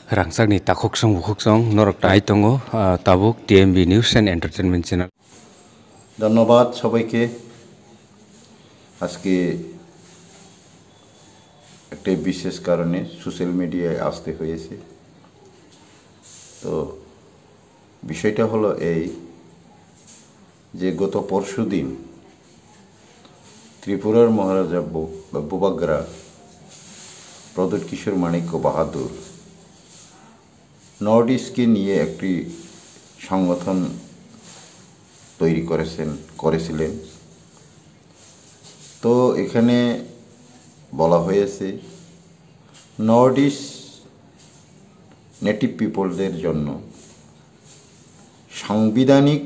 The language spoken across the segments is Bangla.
Rangsakni takoksong bukoksong norok tai tongo tabuk TMB News and Entertainment Channel. ধন্যবাদ সবাইকে। আজকে একটা বিশেষ কারণে সোশ্যাল মিডিয়ায় আসতে হয়েছে। তো বিষয়টা হলো এই যে গত পরশুদিন ত্রিপুরার মহারাজা বুবাগ্রা প্রদ্যোৎ কিশোর মাণিক্য বাহাদুর নর্থ ইস্টকে নিয়ে একটি সংগঠন তৈরি করেছিলেন। তো এখানে বলা হয়েছে নর্থ ইস্ট নেটিভ পিপলদের জন্য সাংবিধানিক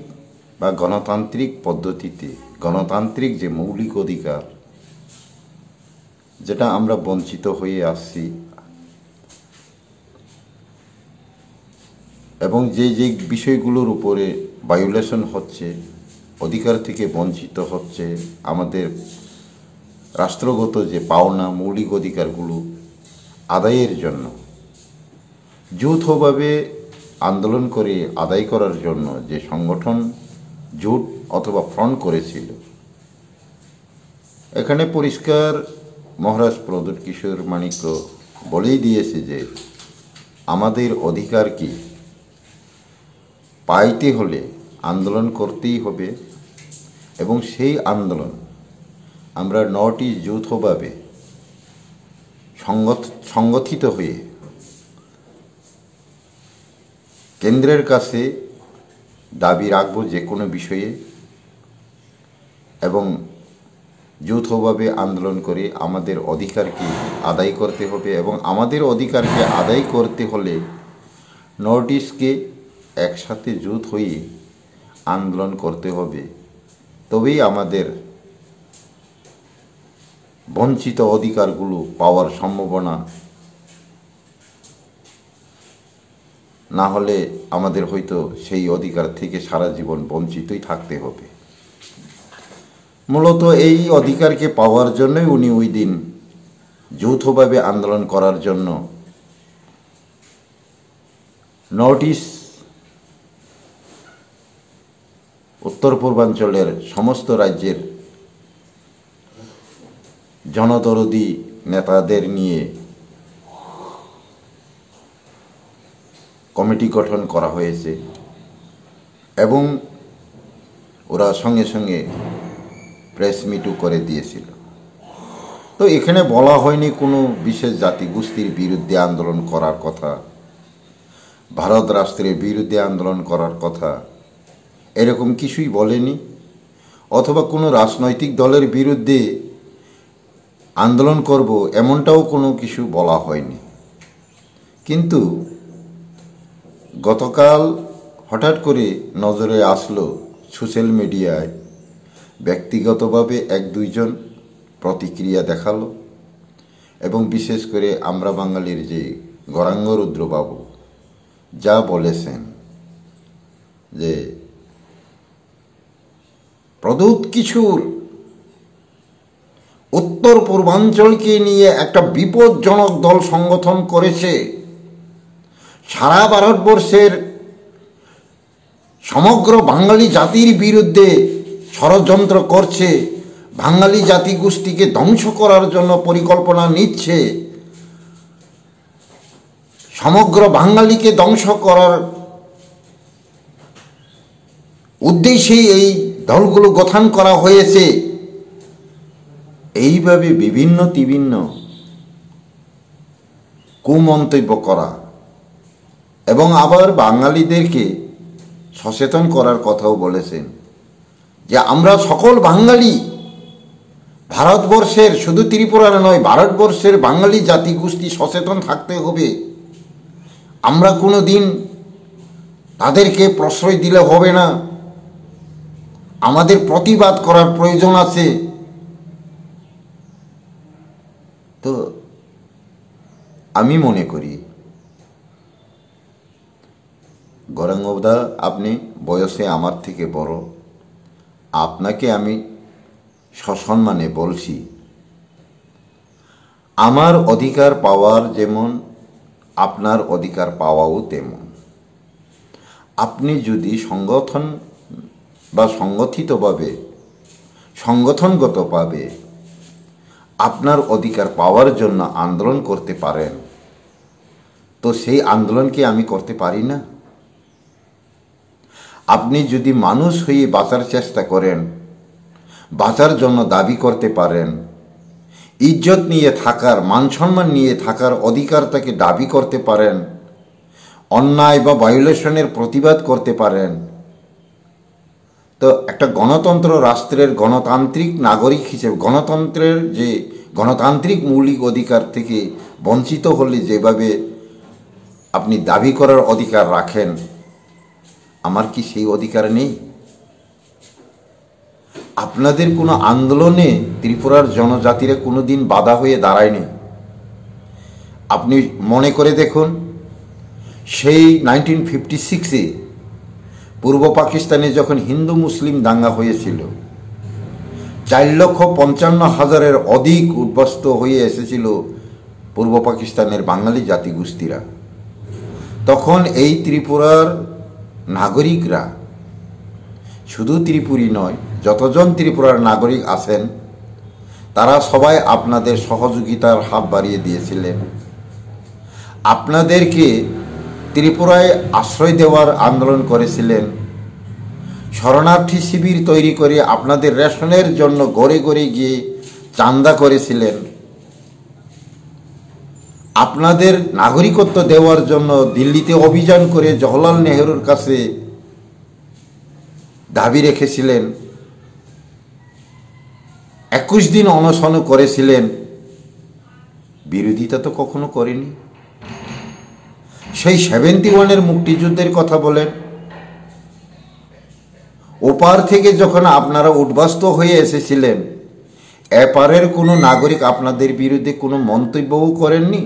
বা গণতান্ত্রিক পদ্ধতিতে গণতান্ত্রিক যে মৌলিক অধিকার যেটা আমরা বঞ্চিত হয়ে আসছি এবং যে যে বিষয়গুলোর উপরে ভায়োলেশন হচ্ছে, অধিকার থেকে বঞ্চিত হচ্ছে, আমাদের রাষ্ট্রগত যে পাওনা মৌলিক অধিকারগুলো আদায়ের জন্য যৌথভাবে আন্দোলন করে আদায় করার জন্য যে সংগঠন জোট অথবা ফ্রন্ট করেছিল, এখানে পরিষ্কার মহারাজ প্রদ্যোৎ কিশোর মাণিক্য বলেই দিয়েছে যে আমাদের অধিকার কি পাইতে হলে আন্দোলন করতেই হবে এবং সেই আন্দোলন আমরা নর্থ ইস্ট যৌথভাবে সংগঠিত হয়ে কেন্দ্রের কাছে দাবি রাখব যে কোনো বিষয়ে এবং যৌথভাবে আন্দোলন করে আমাদের অধিকারকে আদায় করতে হবে এবং আমাদের অধিকারকে আদায় করতে হলে নর্থ ইস্টকে একসাথে জোট হয়ে আন্দোলন করতে হবে। তবেই আমাদের বঞ্চিত অধিকারগুলো পাওয়ার সম্ভাবনা, না হলে আমাদের হয়তো সেই অধিকার থেকে সারা জীবন বঞ্চিতই থাকতে হবে। মূলত এই অধিকারকে পাওয়ার জন্যই উনি ওই দিন যৌথভাবে আন্দোলন করার জন্য নর্থ ইস্ট উত্তর পূর্বাঞ্চলের সমস্ত রাজ্যের জনদরদী নেতাদের নিয়ে কমিটি গঠন করা হয়েছে এবং ওরা সঙ্গে সঙ্গে প্রেস মিটও করে দিয়েছিল। তো এখানে বলা হয়নি কোনো বিশেষ জাতিগোষ্ঠীর বিরুদ্ধে আন্দোলন করার কথা, ভারত রাষ্ট্রের বিরুদ্ধে আন্দোলন করার কথা, এরকম কিছুই বলেনি, অথবা কোনো রাজনৈতিক দলের বিরুদ্ধে আন্দোলন করব এমনটাও কোনো কিছু বলা হয়নি। কিন্তু গতকাল হঠাৎ করে নজরে আসলো সোশ্যাল মিডিয়ায় ব্যক্তিগতভাবে এক দুইজন প্রতিক্রিয়া দেখালো এবং বিশেষ করে আমরা বাঙালির যে গৌরাঙ্গ রুদ্রবাবু যা বলেছেন যে প্রদ্যোৎ কিশোর উত্তর পূর্বাঞ্চলকে নিয়ে একটা বিপজ্জনক দল সংগঠন করেছে, সারা ভারতবর্ষের সমগ্র বাঙালি জাতির বিরুদ্ধে ষড়যন্ত্র করছে, বাঙালি জাতিগোষ্ঠীকে ধ্বংস করার জন্য পরিকল্পনা নিচ্ছে, সমগ্র বাঙালিকে ধ্বংস করার উদ্দেশ্যেই এই দলগুলো গঠন করা হয়েছে। এইভাবে বিভিন্ন কুমন্তব্য করা এবং আবার বাঙালিদেরকে সচেতন করার কথাও বলেছেন যে আমরা সকল বাঙালি ভারতবর্ষের, শুধু ত্রিপুরার নয়, ভারতবর্ষের বাঙালি জাতিগোষ্ঠী সচেতন থাকতে হবে। আমরা কোনো দিন তাদেরকে প্রশ্রয় দিলে হবে না, আমাদের প্রতিবাদ করার প্রয়োজন আছে। তো আমি মনে করি গৌরাঙ্গদা, আপনি বয়সে আমার থেকে বড়, আপনাকে আমি সসম্মানে বলছি, আমার অধিকার পাওয়ার যেমন আপনার অধিকার পাওয়াও তেমন। আপনি যদি সংগঠন বা সংগঠনগতভাবে আপনার অধিকার পাওয়ার জন্য আন্দোলন করতে পারেন, তো সেই আন্দোলন কি আমি করতে পারি না? আপনি যদি মানুষ হয়ে বাঁচার চেষ্টা করেন, বাঁচার জন্য দাবি করতে পারেন, ইজ্জত নিয়ে থাকার, মান সম্মান নিয়ে থাকার অধিকারটাকে দাবি করতে পারেন, অন্যায় বা ভায়োলেশনের প্রতিবাদ করতে পারেন, তো একটা গণতন্ত্র রাষ্ট্রের গণতান্ত্রিক নাগরিক হিসেবে গণতন্ত্রের যে গণতান্ত্রিক মৌলিক অধিকার থেকে বঞ্চিত হলে যেভাবে আপনি দাবি করার অধিকার রাখেন, আমার কি সেই অধিকার নেই? আপনাদের কোনো আন্দোলনে ত্রিপুরার জনজাতিরা কোনো দিন বাধা হয়ে দাঁড়ায়নি। আপনি মনে করে দেখুন, সেই 1956-এ পূর্ব পাকিস্তানে যখন হিন্দু মুসলিম দাঙ্গা হয়েছিল, 4,55,000-এর অধিক উদ্বাস্ত হয়ে এসেছিল পূর্ব পাকিস্তানের বাঙালি জাতিগোষ্ঠীরা। তখন এই ত্রিপুরার নাগরিকরা, শুধু ত্রিপুরী নয়, যতজন ত্রিপুরার নাগরিক আছেন তারা সবাই আপনাদের সহযোগিতার হাত বাড়িয়ে দিয়েছিলেন। আপনাদেরকে ত্রিপুরায় আশ্রয় দেওয়ার আন্দোলন করেছিলেন, শরণার্থী শিবির তৈরি করে আপনাদের রেশনের জন্য ঘরে ঘরে গিয়ে চাঁদা করেছিলেন, আপনাদের নাগরিকত্ব দেওয়ার জন্য দিল্লিতে অভিযান করে জওহরলাল নেহরুর কাছে দাবি রেখেছিলেন, 21 দিন অনশন করেছিলেন। বিরোধিতা তো কখনো করেনি। সেই 71-এর মুক্তিযুদ্ধের কথা বলেন, ওপার থেকে যখন আপনারা উদ্বাস্ত হয়ে এসেছিলেন, এপারের কোনো নাগরিক আপনাদের বিরুদ্ধে কোনো মন্তব্যও করেননি,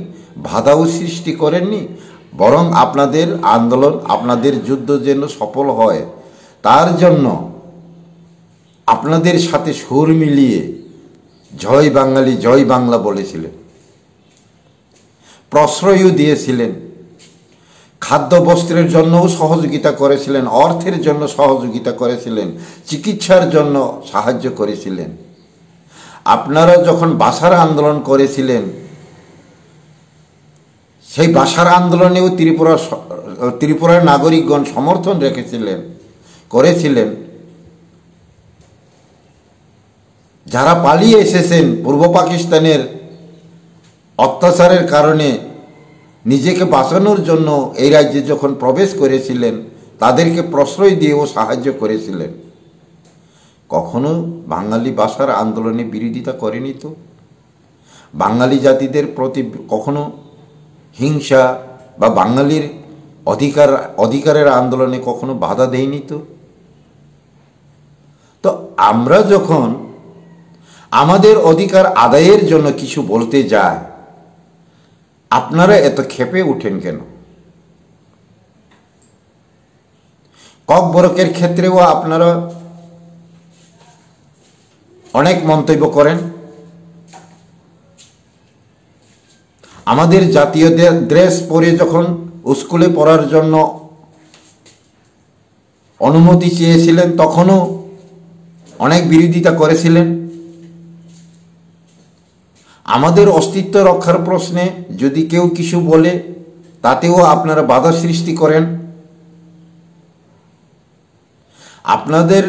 বাধাও সৃষ্টি করেননি, বরং আপনাদের আন্দোলন, আপনাদের যুদ্ধ যেন সফল হয় তার জন্য আপনাদের সাথে সুর মিলিয়ে জয় বাঙালি জয় বাংলা বলেছিলেন, প্রশ্রয়ও দিয়েছিলেন, খাদ্য বস্ত্রের জন্যও সহযোগিতা করেছিলেন, অর্থের জন্য সহযোগিতা করেছিলেন, চিকিৎসার জন্য সাহায্য করেছিলেন। আপনারা যখন ভাষার আন্দোলন করেছিলেন, সেই ভাষার আন্দোলনেও ত্রিপুরার নাগরিকগণ সমর্থন করেছিলেন। যারা পালিয়ে এসেছেন পূর্ব পাকিস্তানের অত্যাচারের কারণে, নিজেকে বাঁচানোর জন্য এই রাজ্যে যখন প্রবেশ করেছিলেন, তাদেরকে প্রশ্রয় দিয়েও সাহায্য করেছিলেন। কখনো বাঙালি ভাষার আন্দোলনে বিরোধিতা করেনি তো? বাঙালি জাতিদের প্রতি কখনো হিংসা বা বাঙালির অধিকারের আন্দোলনে কখনো বাধা দেয়নি তো? তো আমরা যখন আমাদের অধিকার আদায়ের জন্য কিছু বলতে যাই, আপনারা এত ক্ষেপে উঠেন কেন? ককবরকের ক্ষেত্রেও আপনারা অনেক মন্তব্য করেন। আমাদের জাতীয় ড্রেস পরে যখন স্কুলে পড়ার জন্য অনুমতি চেয়েছিলেন, তখনও অনেক বিরোধিতা করেছিলেন। আমাদের অস্তিত্ব রক্ষার প্রশ্নে যদি কেউ কিছু বলে, তাতেও আপনারা বাধা সৃষ্টি করেন। আপনাদের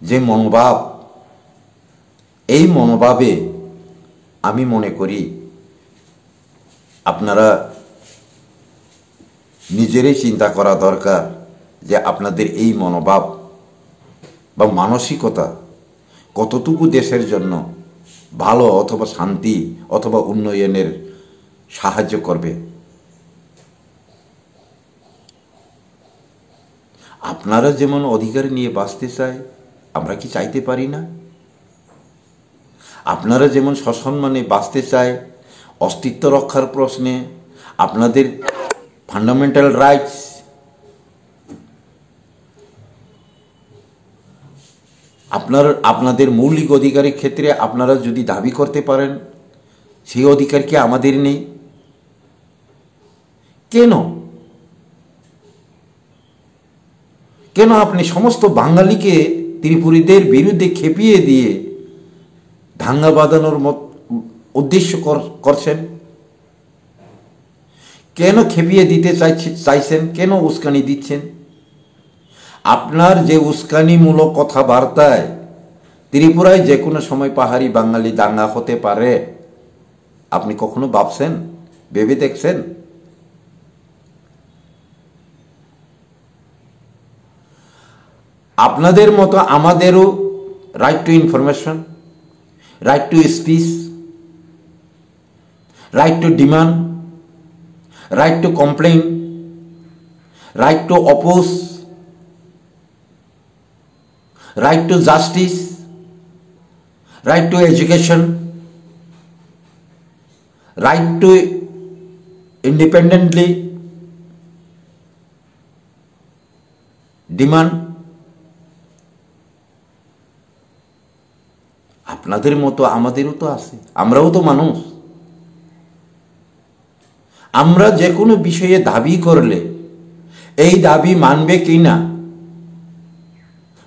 যে মনোভাব, এই মনোভাবে আমি মনে করি আপনারা নিজেরই চিন্তা করা দরকার যে আপনাদের এই মনোভাব বা মানসিকতা কতটুকু দেশের জন্য ভালো অথবা শান্তি অথবা উন্নয়নের সাহায্য করবে। আপনারা যেমন অধিকার নিয়ে বাঁচতে চায়, আমরা কি চাইতে পারি না? আপনারা যেমন সসম্মানে বাঁচতে চায়, অস্তিত্ব রক্ষার প্রশ্নে আপনাদের ফান্ডামেন্টাল রাইটস, আপনাদের মৌলিক অধিকারের ক্ষেত্রে আপনারা যদি দাবি করতে পারেন, সেই অধিকার কি আমাদের নেই? কেন কেন আপনি সমস্ত বাঙালিকে ত্রিপুরীদের বিরুদ্ধে খেপিয়ে দিয়ে দাঙ্গা বাঁধানোর উদ্দেশ্য করছেন? কেন খেপিয়ে দিতে চাইছেন? কেন উস্কানি দিচ্ছেন? আপনার যে উস্কানিমূলক কথাবার্তায় ত্রিপুরায় যে কোনো সময় পাহাড়ি বাঙালি দাঙ্গা হতে পারে, আপনি কখনো ভাবছেন, ভেবে দেখছেন? আপনাদের মতো আমাদেরও right two information, right to speech, right two demand, right two complain, right two oppose, right to justice, right two education, right two independently demand. আপনাদের মতো আমাদেরও তো আছে, আমরাও তো মানুষ। আমরা যে কোনো বিষয়ে দাবি করলে এই দাবি মানবে কিনা,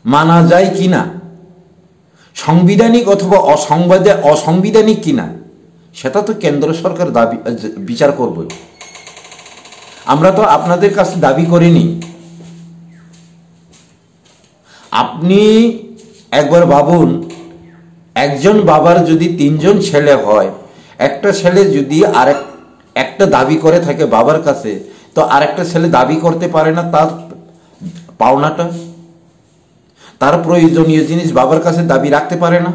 মানা যায় কিনা, সাংবিধানিক অথবা অসাংবিধানিক কিনা, সেটা তো কেন্দ্র সরকার দাবি বিচার করবে। আমরা তো আপনাদের কাছে দাবি করিনি। আপনি একবার ভাবুন, একজন বাবার যদি 3 জন ছেলে হয়, একটা ছেলে যদি একটা দাবি করে থাকে বাবার কাছে, তো আরেকটা ছেলে দাবি করতে পারে না তার পাওনাটা, তার প্রয়োজনীয় জিনিস বাবার কাছে দাবি রাখতে পারে না?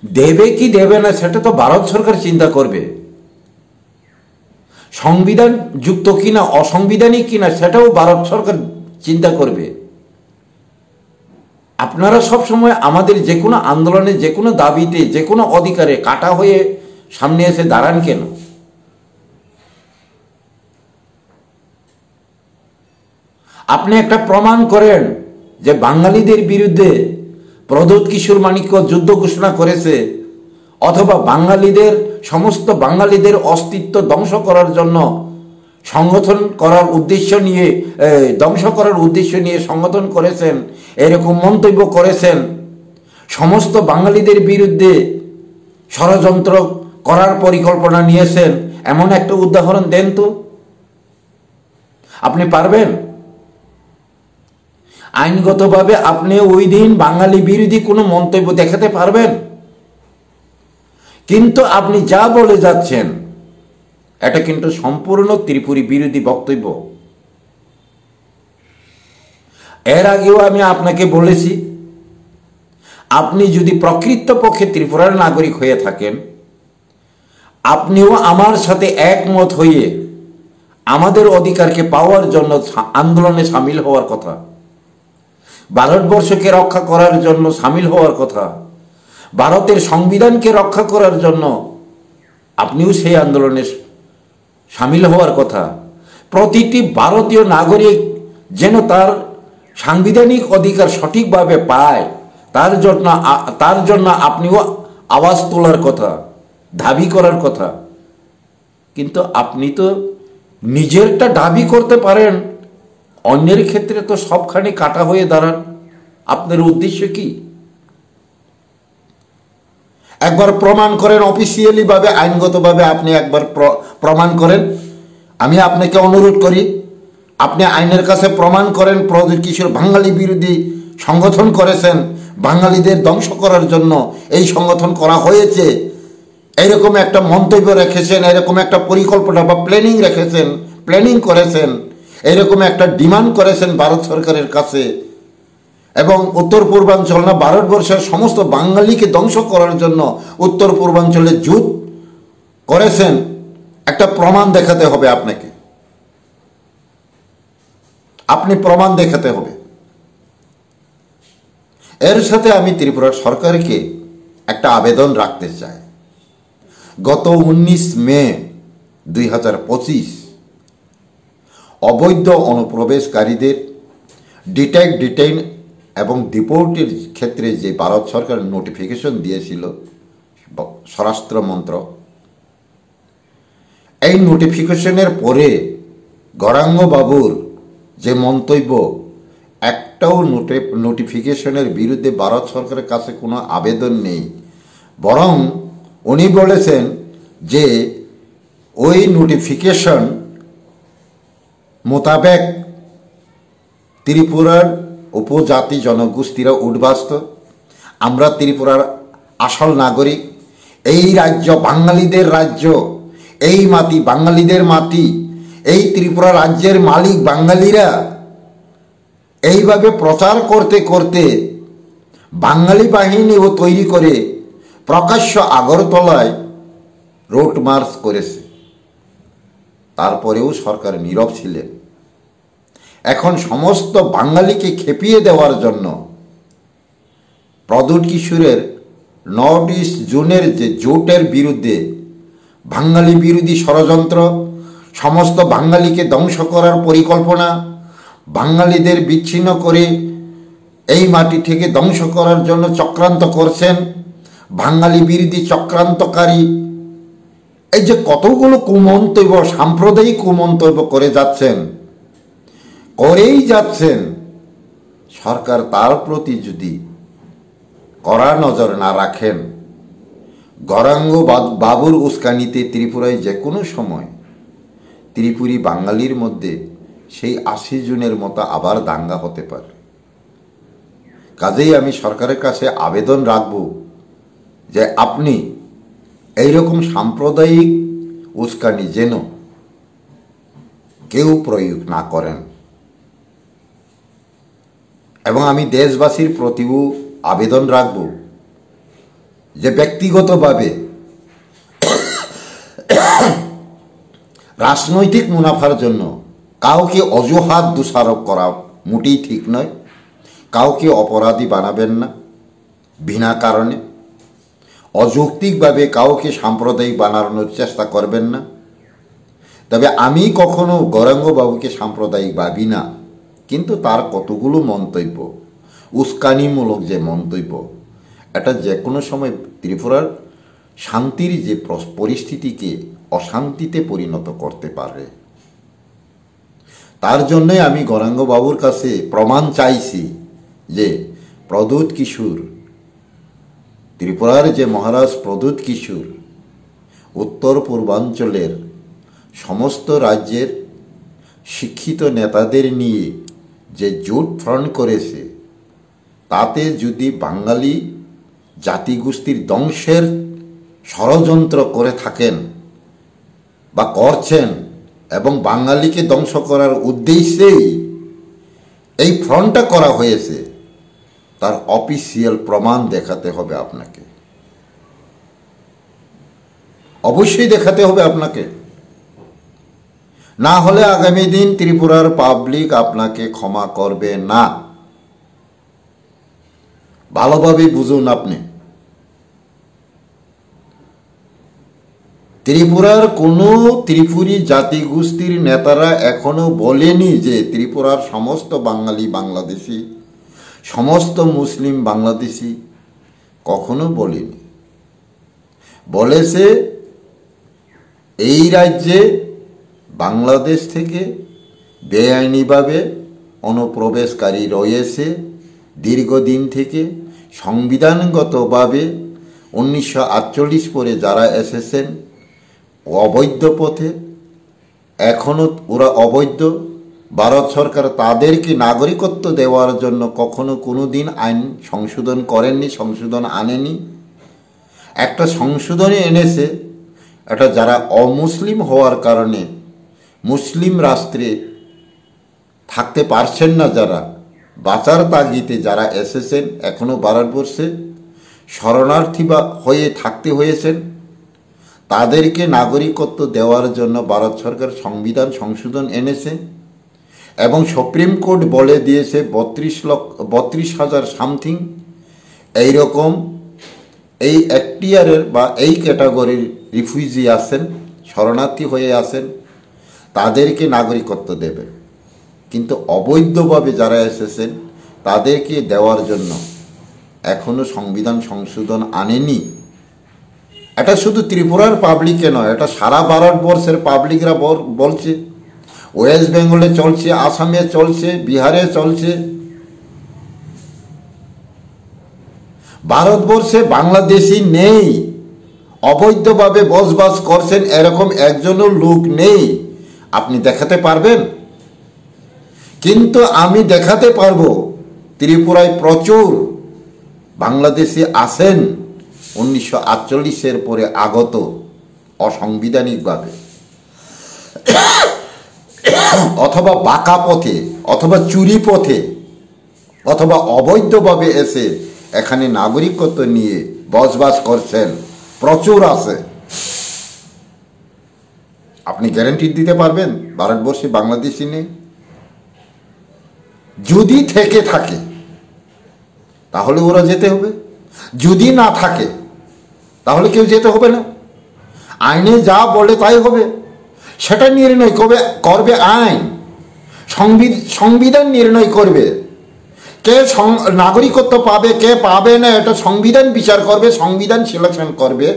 দেবে কি দেবে না সেটা তো ভারত সরকার চিন্তা করবে। সংবিধান যুক্ত কিনা অসাংবিধানিক কিনা সেটাও ভারত সরকার চিন্তা করবে। আপনারা সবসময় আমাদের যে কোনো আন্দোলনে, যে কোনো দাবিতে, যে কোনো অধিকারে কাটা হয়ে সামনে এসে দাঁড়ান কেন? আপনি একটা প্রমাণ করেন যে বাঙালিদের বিরুদ্ধে প্রদ্যোৎ কিশোর মাণিক্য যুদ্ধ ঘোষণা করেছে, অথবা সমস্ত বাঙালিদের অস্তিত্ব ধ্বংস করার জন্য সংগঠন করার উদ্দেশ্য নিয়ে, ধ্বংস করার উদ্দেশ্য নিয়ে সংগঠন করেছেন, এরকম মন্তব্য করেছেন, সমস্ত বাঙালিদের বিরুদ্ধে ষড়যন্ত্র করার পরিকল্পনা নিয়েছেন, এমন একটা উদাহরণ দেন তো। আপনি পারবেন? আইনগতভাবে আপনি ওই দিন বাঙালি বিরোধী কোনো মন্তব্য দেখাতে পারবেন? কিন্তু আপনি যা বলে যাচ্ছেন এটা কিন্তু সম্পূর্ণ ত্রিপুরী বিরোধী বক্তব্য। এর আগেও আমি আপনাকে বলেছি, আপনি যদি প্রকৃতপক্ষে ত্রিপুরার নাগরিক হয়ে থাকেন, আপনিও আমার সাথে একমত হয়ে আমাদের অধিকারকে পাওয়ার জন্য আন্দোলনে সামিল হওয়ার কথা, ভারতবর্ষকে রক্ষা করার জন্য সামিল হওয়ার কথা, ভারতের সংবিধানকে রক্ষা করার জন্য আপনিও সেই আন্দোলনে সামিল হওয়ার কথা। প্রতিটি ভারতীয় নাগরিক যেন তার সাংবিধানিক অধিকার সঠিকভাবে পায়, তার জন্য আপনিও আওয়াজ তোলার কথা, দাবি করার কথা। কিন্তু আপনি তো নিজেরটা দাবি করতে পারেন, অন্যের ক্ষেত্রে তো সবখানে কাটা হয়ে দাঁড়ান। আপনার উদ্দেশ্য কি? একবার প্রমাণ করেন, অফিসিয়ালি ভাবে, আইনগতভাবে আপনি একবার প্রমাণ করেন। আমি আপনাকে অনুরোধ করি, আপনি আইনের কাছে প্রমাণ করেন প্রদ্যোৎ কিশোর বাঙালি বিরোধী সংগঠন করেছেন, বাঙালিদের ধ্বংস করার জন্য এই সংগঠন করা হয়েছে, এরকম একটা মন্তব্য রেখেছেন, এরকম একটা পরিকল্পনা বা প্ল্যানিং করেছেন, এরকম একটা ডিমান্ড করেছেন ভারত সরকারের কাছে, এবং উত্তর পূর্বাঞ্চল না ভারতবর্ষের সমস্ত বাঙালিকে ধ্বংস করার জন্য উত্তর পূর্বাঞ্চলে যুদ্ধ করেছেন। একটা প্রমাণ দেখাতে হবে আপনাকে, আপনি প্রমাণ দেখাতে হবে। এর সাথে আমি ত্রিপুরা সরকারকে একটা আবেদন রাখতে চাই। গত 19 মে 2025 অবৈধ অনুপ্রবেশকারীদের ডিটেইন এবং ডিপোর্টের ক্ষেত্রে যে ভারত সরকার নোটিফিকেশন দিয়েছিল, স্বরাষ্ট্র মন্ত্রক, এই নোটিফিকেশনের পরে গৌরাঙ্গ বাবুর যে মন্তব্য, একটাও নোটিফিকেশনের বিরুদ্ধে ভারত সরকারের কাছে কোনো আবেদন নেই, বরং উনি বলেছেন যে ওই নোটিফিকেশন মোতাবেক ত্রিপুরার উপজাতি জনগোষ্ঠীরা উদ্বাস্ত, আমরা ত্রিপুরার আসল নাগরিক, এই রাজ্য বাঙালিদের রাজ্য, এই মাটি বাঙালিদের মাটি, এই ত্রিপুরা রাজ্যের মালিক বাঙালিরা। এইভাবে প্রচার করতে করতে বাঙালি বাহিনীও তৈরি করে প্রকাশ্য আগরতলায় রোড মার্চ করেছে। তারপরেও সরকার নীরব ছিলেন। এখন সমস্ত বাঙালিকে খেপিয়ে দেওয়ার জন্য প্রদ্যুৎ কিশোরের নর্থ ইস্ট জোনের যে জোটের বিরুদ্ধে বাঙালি বিরোধী ষড়যন্ত্র, সমস্ত বাঙালিকে ধ্বংস করার পরিকল্পনা, বাঙালিদের বিচ্ছিন্ন করে এই মাটি থেকে ধ্বংস করার জন্য চক্রান্ত করছেন বাঙালি বিরোধী চক্রান্তকারী। এই যে কতগুলো কুমন্তব্য, সাম্প্রদায়িক কুমন্তব্য করেই যাচ্ছেন, সরকার তার প্রতি যদি কড়া নজর না রাখেন, গৌরাঙ্গ বাবুর উস্কানিতে ত্রিপুরায় যে কোনো সময় ত্রিপুরী বাঙালির মধ্যে সেই ৮০ জনের মতো আবার দাঙ্গা হতে পারে। কাজেই আমি সরকারের কাছে আবেদন রাখব যে আপনি এইরকম সাম্প্রদায়িক উস্কানি যেন কেউ প্রয়োগ না করেন। এবং আমি দেশবাসীর প্রতিও আবেদন রাখব যে ব্যক্তিগতভাবে রাজনৈতিক মুনাফার জন্য কাউকে অজুহাত দোষারোপ করা মোটেই ঠিক নয়। কাউকে অপরাধী বানাবেন না বিনা কারণে, অযৌক্তিকভাবে কাউকে সাম্প্রদায়িক বানানোর চেষ্টা করবেন না। তবে আমি কখনো গৌরাঙ্গ বাবুকে সাম্প্রদায়িক ভাবি না, কিন্তু তার কতগুলো মন্তব্য, উস্কানিমূলক যে মন্তব্য, এটা যে কোনো সময় ত্রিপুরার শান্তির যে পরিস্থিতিকে অশান্তিতে পরিণত করতে পারে। তার জন্যই আমি গৌরাঙ্গ বাবুর কাছে প্রমাণ চাইছি যে প্রদ্যুৎ কিশোর, ত্রিপুরার যে মহারাজ প্রদ্যুৎ কিশোর উত্তর পূর্বাঞ্চলের সমস্ত রাজ্যের শিক্ষিত নেতাদের নিয়ে যে জোট ফ্রন্ট করেছে, তাতে যদি বাঙালি জাতিগোষ্ঠীর ধ্বংসের ষড়যন্ত্র করে থাকেন বা করছেন এবং বাঙালিকে ধ্বংস করার উদ্দেশ্যেই এই ফ্রন্টটা করা হয়েছে, তার অফিসিয়াল প্রমাণ দেখাতে হবে আপনাকে, অবশ্যই দেখাতে হবে আপনাকে। না হলে আগামী দিন ত্রিপুরার পাবলিক আপনাকে ক্ষমা করবে না। ভালোভাবে বুঝুন আপনি, ত্রিপুরার কোনো ত্রিপুরী জাতিগোষ্ঠীর নেতারা এখনো বলেনি যে ত্রিপুরার সমস্ত বাঙালি বাংলাদেশি, সমস্ত মুসলিম বাংলাদেশি, কখনো বলেনি। বলেছে এই রাজ্যে বাংলাদেশ থেকে বেআইনিভাবে অনুপ্রবেশকারী রয়েছে দীর্ঘদিন থেকে। সংবিধানগতভাবে 1948 পরে যারা এসেছেন অবৈধ পথে, এখনও ওরা অবৈধ। ভারত সরকার তাদেরকে নাগরিকত্ব দেওয়ার জন্য কখনো কোনো দিন আইন সংশোধন করেননি, সংশোধন আনেনি। একটা সংশোধনে এনেছে, এটা যারা অমুসলিম হওয়ার কারণে মুসলিম রাষ্ট্রে থাকতে পারছেন না, যারা বাঁচার তাগিদে যারা এসেছেন এখনও ভারতবর্ষে শরণার্থী বা হয়ে থাকতে হয়েছেন, তাদেরকে নাগরিকত্ব দেওয়ার জন্য ভারত সরকার সংবিধান সংশোধন এনেছে। এবং সুপ্রিম কোর্ট বলে দিয়েছে 32,000 সামথিং এইরকম এই এখতিয়ারের বা এই ক্যাটাগরির রিফিউজি আছেন, শরণার্থী হয়ে আছেন, তাদেরকে নাগরিকত্ব দেবে। কিন্তু অবৈধভাবে যারা এসেছেন তাদেরকে দেওয়ার জন্য এখনও সংবিধান সংশোধন আনেনি। এটা শুধু ত্রিপুরার পাবলিকে নয়, এটা সারা ভারতবর্ষের পাবলিকরা বলছে। ওয়েস্ট বেঙ্গলে চলছে, আসামে চলছে, বিহারে চলছে। ভারতবর্ষে বাংলাদেশি নেই, অবৈধভাবে বসবাস করছেন এরকম একজনও লোক নেই। আপনি দেখাতে পারবেন? কিন্তু আমি দেখাতে পারবো ত্রিপুরায় প্রচুর বাংলাদেশি আছেন 1948-এর পরে আগত অসাংবিধানিকভাবে, অথবা বাঁকা পথে, অথবা চুরি পথে, অথবা অবৈধভাবে এসে এখানে নাগরিকত্ব নিয়ে বসবাস করছেন, প্রচুর আছে। আপনি গ্যারান্টি দিতে পারবেন ভারতবর্ষে বাংলাদেশি নেই? যদি থেকে থাকে তাহলে ওরা যেতে হবে, যদি না থাকে তাহলে কেউ যেতে হবে না। আইনে যা বলে তাই হবে, সেটা নির্ণয় করবে আইন, সংবিধান নির্ণয় করবে কে নাগরিকত্ব পাবে, কে পাবে না, এটা সংবিধান বিচার করবে, সংবিধান সিলেকশন করবে।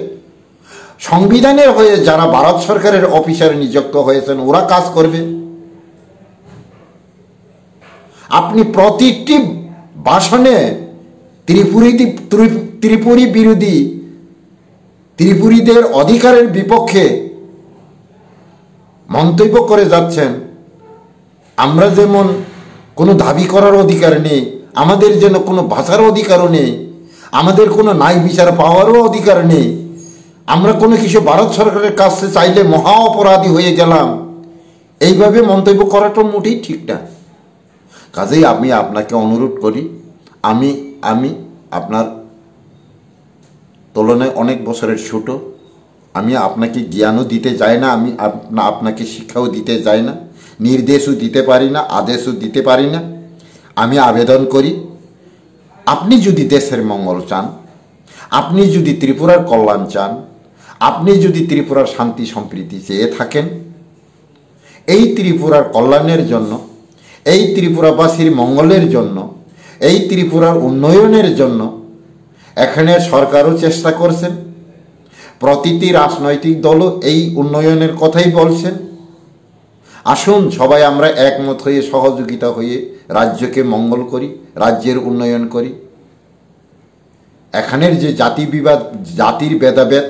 সংবিধানের হয়ে যারা ভারত সরকারের অফিসার নিযুক্ত হয়েছেন ওরা কাজ করবে। আপনি প্রতিটি ভাষণে ত্রিপুরী বিরোধী, ত্রিপুরীদের অধিকারের বিপক্ষে মন্তব্য করে যাচ্ছেন। আমরা যেমন কোনো দাবি করার অধিকার নেই, আমাদের যেন কোনো ভাষার অধিকারও নেই, আমাদের কোনো ন্যায় বিচার পাওয়ারও অধিকার নেই, আমরা কোনো কিছু ভারত সরকারের কাছে চাইলে মহা অপরাধী হয়ে গেলাম, এইভাবে মন্তব্য করাটা মোটেই ঠিক না। কাজেই আমি আপনাকে অনুরোধ করি, আমি আপনার তুলনায় অনেক বছরের ছোট, আমি আপনাকে জ্ঞানও দিতে চাই না, আমি আপনাকে শিক্ষাও দিতে চাই না, নির্দেশও দিতে পারি না, আদেশও দিতে পারি না। আমি আবেদন করি, আপনি যদি দেশের মঙ্গল চান, আপনি যদি ত্রিপুরার কল্যাণ চান, আপনি যদি ত্রিপুরার শান্তি সম্প্রীতি চেয়ে থাকেন, এই ত্রিপুরার কল্যাণের জন্য, এই ত্রিপুরাবাসীর মঙ্গলের জন্য, এই ত্রিপুরার উন্নয়নের জন্য এখানে সরকারও চেষ্টা করছেন, প্রতিটি রাজনৈতিক দলও এই উন্নয়নের কথাই বলছেন। আসুন সবাই আমরা একমত হয়ে, সহযোগিতা হয়ে রাজ্যকে মঙ্গল করি, রাজ্যের উন্নয়ন করি। এখানের যে জাতির ভেদাভেদ,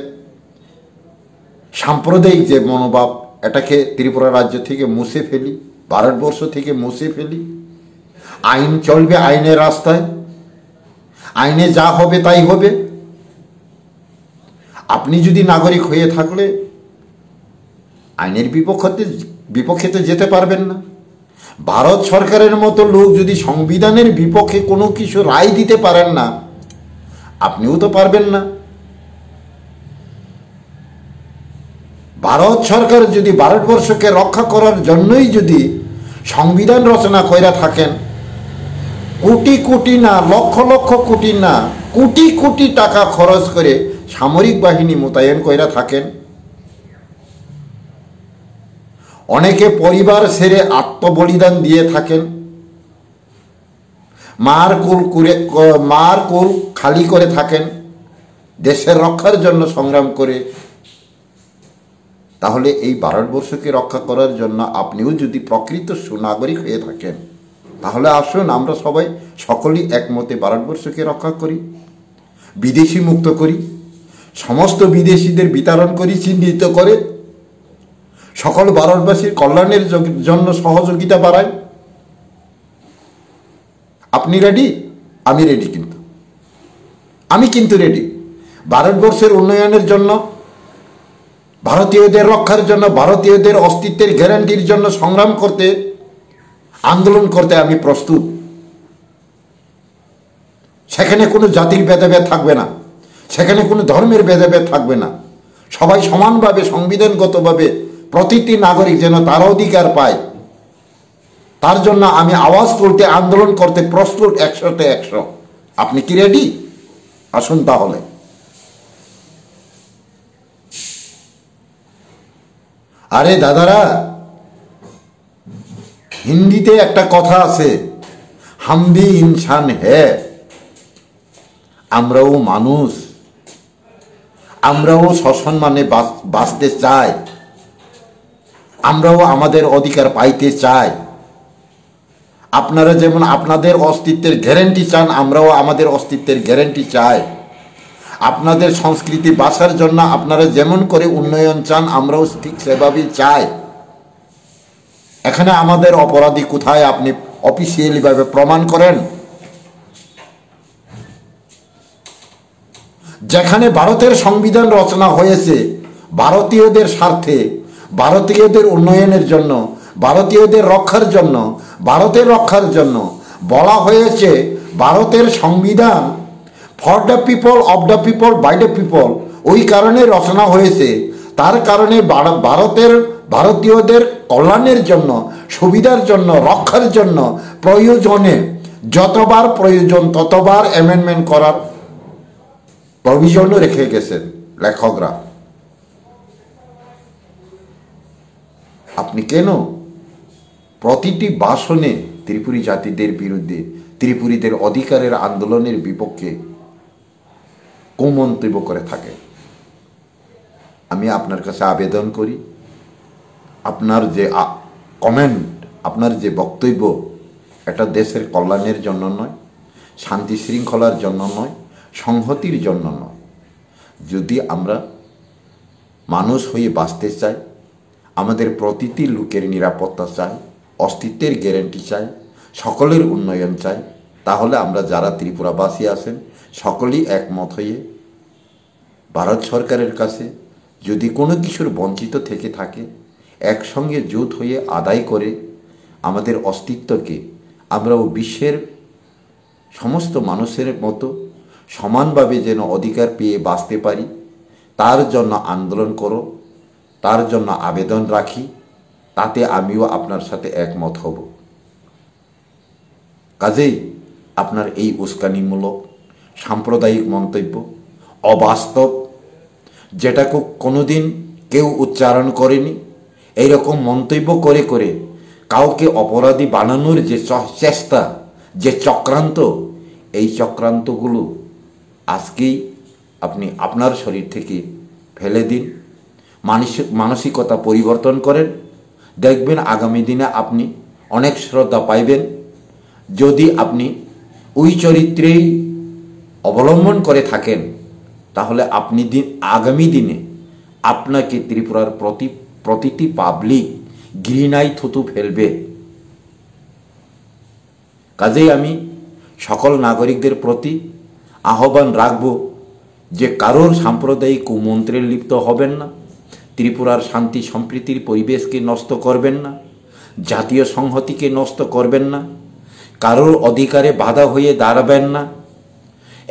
সাম্প্রদায়িক যে মনোভাব, এটাকে ত্রিপুরা রাজ্য থেকে মুছে ফেলি, ভারতবর্ষ থেকে মুছে ফেলি। আইন চলবে আইনের রাস্তায়, আইনে যা হবে তাই হবে। আপনি যদি নাগরিক হয়ে থাকলে আইনের বিপক্ষে তো যেতে পারবেন না। ভারত সরকারের মতো লোক যদি সংবিধানের বিপক্ষে কোনো কিছু রায় দিতে পারেন না, আপনিও তো পারবেন না। ভারত সরকার যদি ভারতবর্ষকে রক্ষা করার জন্যই যদি সংবিধান রচনা করে থাকেন, কোটি কোটি না, লক্ষ লক্ষ কোটি না, কোটি কোটি টাকা খরচ করে সামরিক বাহিনী মোতায়েন করে থাকেন, অনেকে পরিবার ছেড়ে আত্মবলিদান দিয়ে থাকেন, মার কুল খালি করে থাকেন দেশের রক্ষার জন্য সংগ্রাম করে, তাহলে এই ভারতবর্ষকে রক্ষা করার জন্য আপনিও যদি প্রকৃত সুনাগরিক হয়ে থাকেন, তাহলে আসুন আমরা সবাই সকলেই একমতে ভারতবর্ষকে রক্ষা করি, বিদেশি মুক্ত করি, সমস্ত বিদেশিদের বিতরণ করি, চিহ্নিত করে সকল ভারতবাসীর কল্যাণের জন্য সহযোগিতা বাড়াই। আপনি রেডি? আমি রেডি, আমি কিন্তু রেডি ভারতবর্ষের উন্নয়নের জন্য, ভারতীয়দের রক্ষার জন্য, ভারতীয়দের অস্তিত্বের গ্যারান্টির জন্য সংগ্রাম করতে, আন্দোলন করতে আমি প্রস্তুত। সেখানে কোনো জাতির ভেদাভেদ থাকবে না, সেখানে কোনো ধর্মের ভেদাভেদ থাকবে না। সবাই সমানভাবে, সংবিধানগতভাবে প্রতিটি নাগরিক যেন তার অধিকার পায়, তার জন্য আমি আওয়াজ তুলতে, আন্দোলন করতে প্রস্তুত 100তে 100। আপনি কি রেডি? আসুন তাহলে। আরে দাদারা, হিন্দিতে একটা কথা আছে, হাম ভি ইনসান হ্যায়, আমরাও মানুষ। আমরাও সসম্মানে বাঁচতে চাই, আমরাও আমাদের অধিকার পাইতে চাই। আপনারা যেমন আপনাদের অস্তিত্বের গ্যারান্টি চান, আমরাও আমাদের অস্তিত্বের গ্যারান্টি চাই। আপনাদের সংস্কৃতি বাঁচার জন্য আপনারা যেমন করে উন্নয়ন চান, আমরাও ঠিক সেভাবেই চাই। এখানে আমাদের অপরাধী কোথায় আপনি অফিসিয়ালিভাবে প্রমাণ করেন। যেখানে ভারতের সংবিধান রচনা হয়েছে ভারতীয়দের স্বার্থে, ভারতীয়দের উন্নয়নের জন্য, ভারতীয়দের রক্ষার জন্য, ভারতের রক্ষার জন্য বলা হয়েছে ভারতের সংবিধান for the people, of the people, by the people, ওই কারণে রচনা হয়েছে। তার কারণে ভারতীয়দের কল্যাণের জন্য, সুবিধার জন্য, রক্ষার জন্য প্রয়োজনে যতবার প্রয়োজন ততবার অ্যামেন্ডমেন্ট করার প্রভিশনও রেখে গেছেন লেখকরা। আপনি কেন প্রতিটি ভাষণে ত্রিপুরী জাতিদের বিরুদ্ধে, ত্রিপুরীদের অধিকারের আন্দোলনের বিপক্ষে কুমন্তব্য করে থাকে? আমি আপনার কাছে আবেদন করি, আপনার যে কমেন্ট, আপনার যে বক্তব্য, এটা দেশের কল্যাণের জন্য নয়, শান্তি শৃঙ্খলার জন্য নয়, সংহতির জন্য নয়। যদি আমরা মানুষ হয়ে বাঁচতে চাই, আমাদের প্রতিটি লোকের নিরাপত্তা চাই, অস্তিত্বের গ্যারান্টি চাই, সকলের উন্নয়ন চাই, তাহলে আমরা যারা ত্রিপুরাবাসী আছেন সকলেই একমত হয়ে ভারত সরকারের কাছে যদি কোনো কিছুর বঞ্চিত থেকে থাকে, একসঙ্গে জোট হয়ে আদায় করে আমাদের অস্তিত্বকে আমরাও বিশ্বের সমস্ত মানুষের মতো সমানভাবে যেন অধিকার পেয়ে বাঁচতে পারি, তার জন্য আন্দোলন করো, তার জন্য আবেদন রাখি। তাতে আমিও আপনার সাথে একমত হব। কাজেই আপনার এই উস্কানিমূলক সাম্প্রদায়িক মন্তব্য, অবাস্তব, যেটাকে কোনোদিন কেউ উচ্চারণ করেনি, এইরকম মন্তব্য করে করে কাউকে অপরাধী বানানোর যে চেষ্টা, যে চক্রান্ত, এই চক্রান্তগুলো আজকেই আপনি আপনার শরীর থেকে ফেলে দিন, মানসিকতা পরিবর্তন করেন। দেখবেন আগামী দিনে আপনি অনেক শ্রদ্ধা পাইবেন। যদি আপনি ওই চরিত্রেই অবলম্বন করে থাকেন, তাহলে আপনি আগামী দিনে আপনাকে ত্রিপুরার প্রতিটি পাবলিক ঘৃণায় থুতু ফেলবে। কাজেই আমি সকল নাগরিকদের প্রতি আহ্বান রাখব যে কারোর সাম্প্রদায়িক কুমন্ত্রে লিপ্ত হবেন না, ত্রিপুরার শান্তি সম্প্রীতির পরিবেশকে নষ্ট করবেন না, জাতীয় সংহতিকে নষ্ট করবেন না, কারোর অধিকারে বাধা হয়ে দাঁড়াবেন না।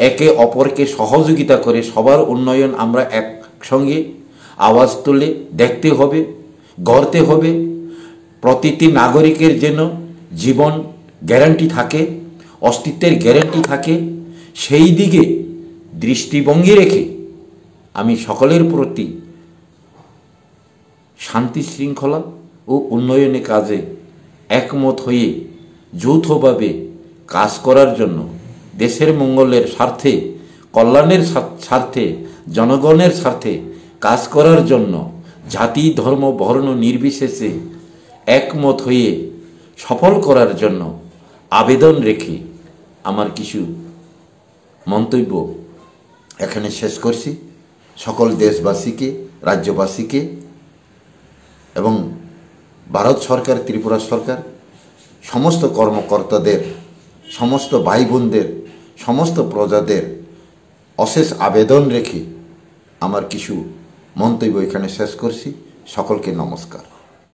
একে অপরকে সহযোগিতা করে সবার উন্নয়ন আমরা একসঙ্গে আওয়াজ তুলে দেখতে হবে, গড়তে হবে। প্রতিটি নাগরিকের যেন জীবন গ্যারান্টি থাকে, অস্তিত্বের গ্যারান্টি থাকে, সেই দিকে দৃষ্টিভঙ্গি রেখে আমি সকলের প্রতি শান্তি শৃঙ্খলা ও উন্নয়নের কাজে একমত হয়ে যৌথভাবে কাজ করার জন্য, দেশের মঙ্গলের স্বার্থে, কল্যাণের স্বার্থে, জনগণের স্বার্থে কাজ করার জন্য জাতি, ধর্ম, বর্ণ নির্বিশেষে একমত হয়ে সফল করার জন্য আবেদন রেখে আমার কিছু মন্তব্য এখানে শেষ করছি। সকল দেশবাসীকে, রাজ্যবাসীকে এবং ভারত সরকার, ত্রিপুরা সরকার, সমস্ত কর্মকর্তাদের, সমস্ত ভাই বোনদের, সমস্ত প্রজাদের অশেষ আবেদন রেখে আমার কিছু মন্তব্য এখানে শেষ করছি। সকলকে নমস্কার।